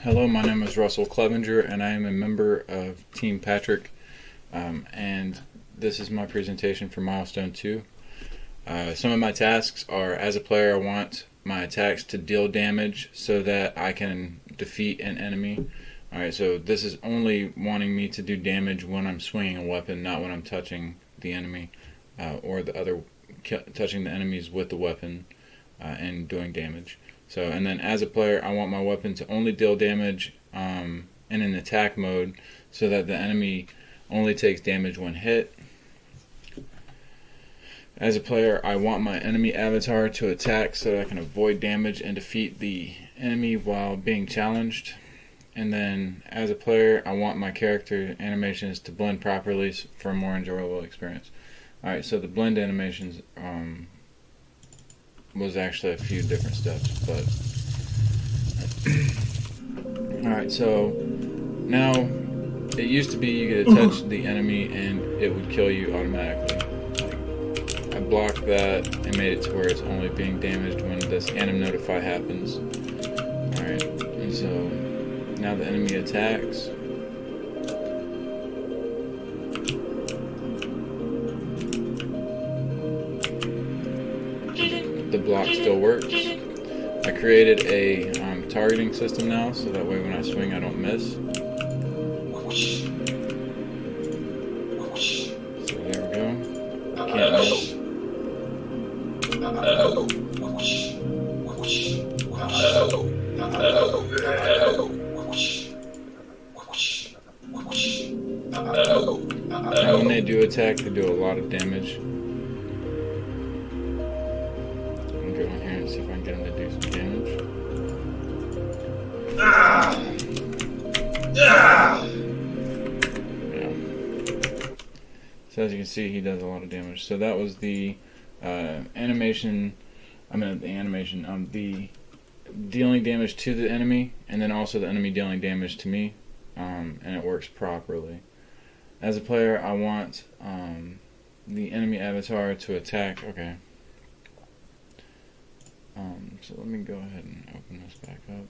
Hello, my name is Russell Clevenger, and I am a member of Team Patrick. And this is my presentation for Milestone 2. Some of my tasks are, as a player, I want my attacks to deal damage so that I can defeat an enemy. Alright, so this is only wanting me to do damage when I'm swinging a weapon, not when I'm touching the enemy or the other touching the enemies with the weapon and doing damage. So, and then as a player, I want my weapon to only deal damage in an attack mode so that the enemy only takes damage when hit. As a player, I want my enemy avatar to attack so that I can avoid damage and defeat the enemy while being challenged. And then as a player, I want my character animations to blend properly for a more enjoyable experience. Alright, so the blend animations was actually a few different steps, but alright, so now it used to be you could touch the enemy and it would kill you automatically. Like, I blocked that and made it to where it's only being damaged when this anim notify happens. Alright, and so now the enemy attacks. The block still works. I created a targeting system now, so that way when I swing I don't miss. So there we go. Can't miss. And when they do attack, they do a lot of damage. I'm going to go in here and see if I can get them to do some damage. Yeah. So as you can see, he does a lot of damage. So that was the animation. The dealing damage to the enemy, and then also the enemy dealing damage to me, and it works properly. As a player, I want the enemy avatar to attack. Okay. So let me go ahead and open this back up.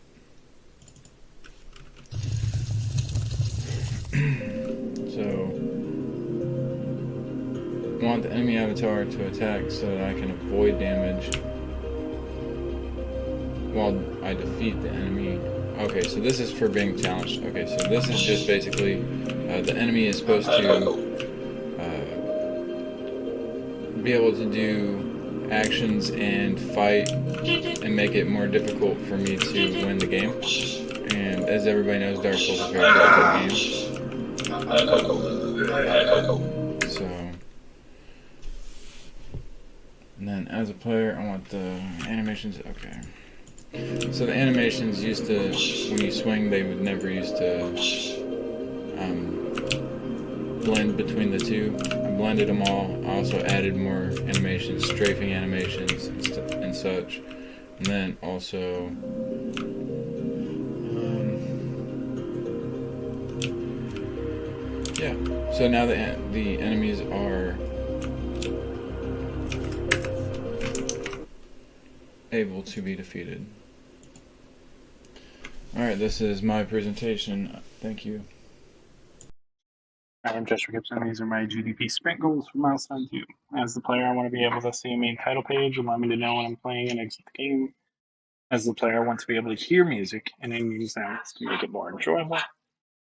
So I want the enemy avatar to attack so that I can avoid damage while I defeat the enemy. Okay, so this is for being challenged. Okay, so this is just basically the enemy is supposed to be able to do actions and fight and make it more difficult for me to win the game. And as everybody knows, Dark Souls is a very difficult game. So, and then as a player, I want the animations. Okay. So the animations used to, when you swing, they would never used to blend between the two. I blended them all. I also added more animations, strafing animations and such. And then also yeah. So now the enemies are able to be defeated. Alright, this is my presentation. Thank you. I am Joshua Gibson. These are my GDP sprint goals for Milestone 2. As the player, I want to be able to see a main title page, allow me to know when I'm playing and exit the game. As the player, I want to be able to hear music and in-game sounds to make it more enjoyable.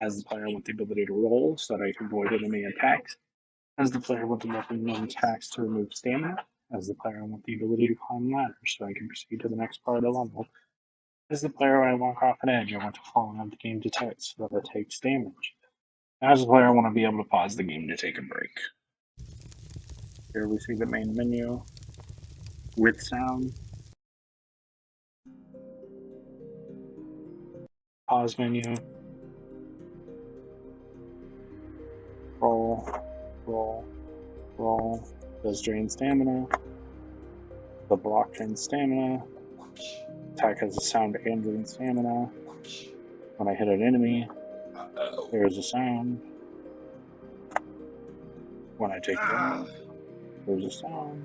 As the player, I want the ability to roll so that I can avoid enemy attacks. As the player, I want the weapon and attacks to remove stamina. As the player, I want the ability to climb ladders so I can proceed to the next part of the level. As the player, when I walk off an edge, I want to fall and have the game detect so that it takes damage. As a player, I want to be able to pause the game to take a break. Here we see the main menu with sound. Pause menu. Roll, roll, roll. Does drain stamina. The block drains stamina. Attack has a sound and drain stamina. When I hit an enemy, there is a sound. When I take damage, there's a sound.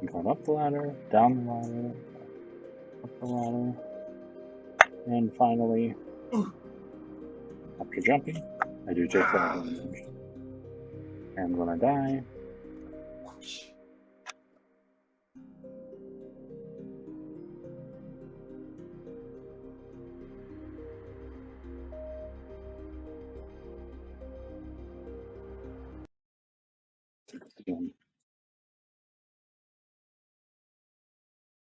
I'm going up the ladder, down the ladder, up the ladder, and finally, after jumping, I do take 5 damage. And when I die, again.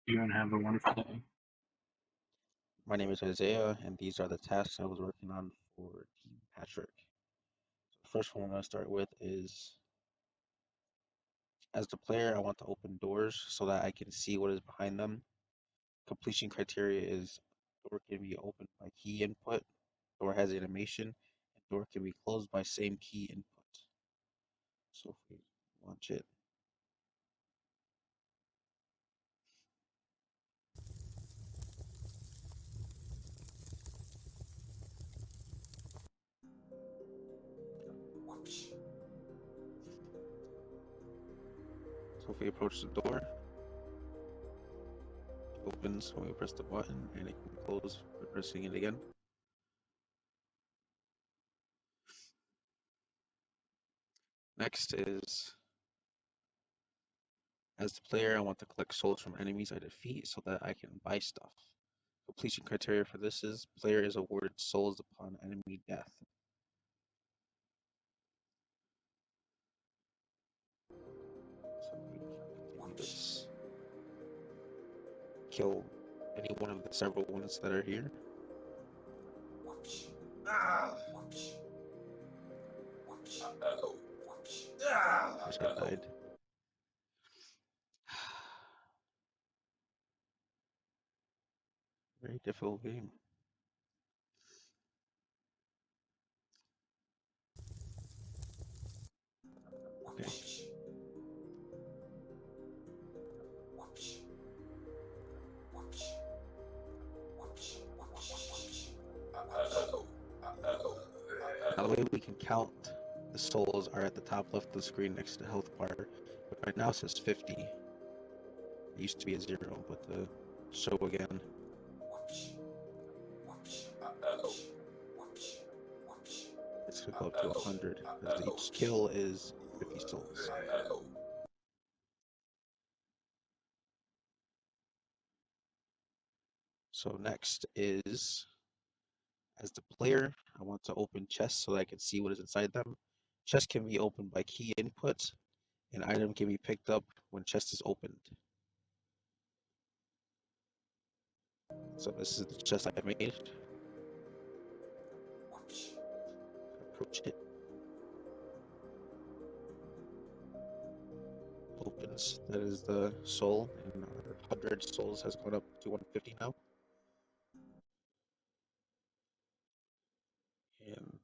You and have a wonderful day. My name is Isaiah, and these are the tasks I was working on for Team Patrick. The first one I'm going to start with is, as the player, I want to open doors so that I can see what is behind them. Completion criteria is door can be opened by key input, door has animation, and door can be closed by same key input. So if we launch it, so if we approach the door, it opens when we press the button, and it can close by pressing it again. Next is, as the player, I want to collect souls from enemies I defeat so that I can buy stuff. Completion criteria for this is player is awarded souls upon enemy death. So if we continue this, kill any one of the several ones that are here. Of course, I died. Very difficult game. Okay. Now the way we can count the souls are at the top left of the screen next to the health bar, but right now it says 50. It used to be a 0, but the show again. It's gonna go up to 100 because each kill is 50 souls. So next is, as the player, I want to open chests so that I can see what is inside them. Chest can be opened by key input. An item can be picked up when chest is opened. So this is the chest I made. Approach it. Opens. That is the soul, and our 100 souls has gone up to 150 now. And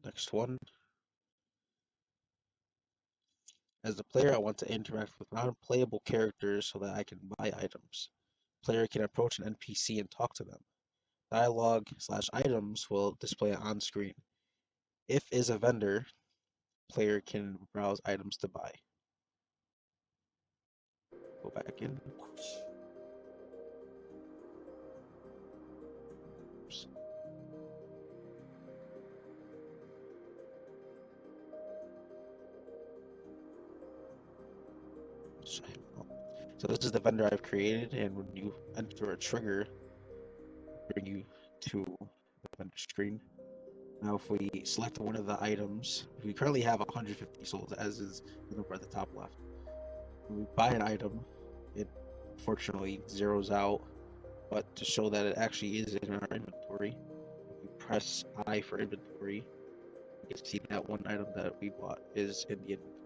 next one. As the player, I want to interact with non-playable characters so that I can buy items. Player can approach an NPC and talk to them. Dialogue/items will display on screen. If is a vendor, player can browse items to buy. Go back in. Oops. So this is the vendor I've created, and when you enter a trigger, bring you to the vendor screen. Now if we select one of the items, we currently have 150 souls, as is the number at the top left. When we buy an item, it unfortunately zeroes out, but to show that it actually is in our inventory, if we press I for inventory, you can see that one item that we bought is in the inventory.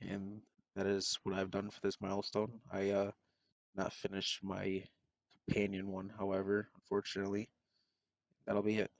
And that is what I've done for this milestone. I not finished my companion one, however, unfortunately. That'll be it.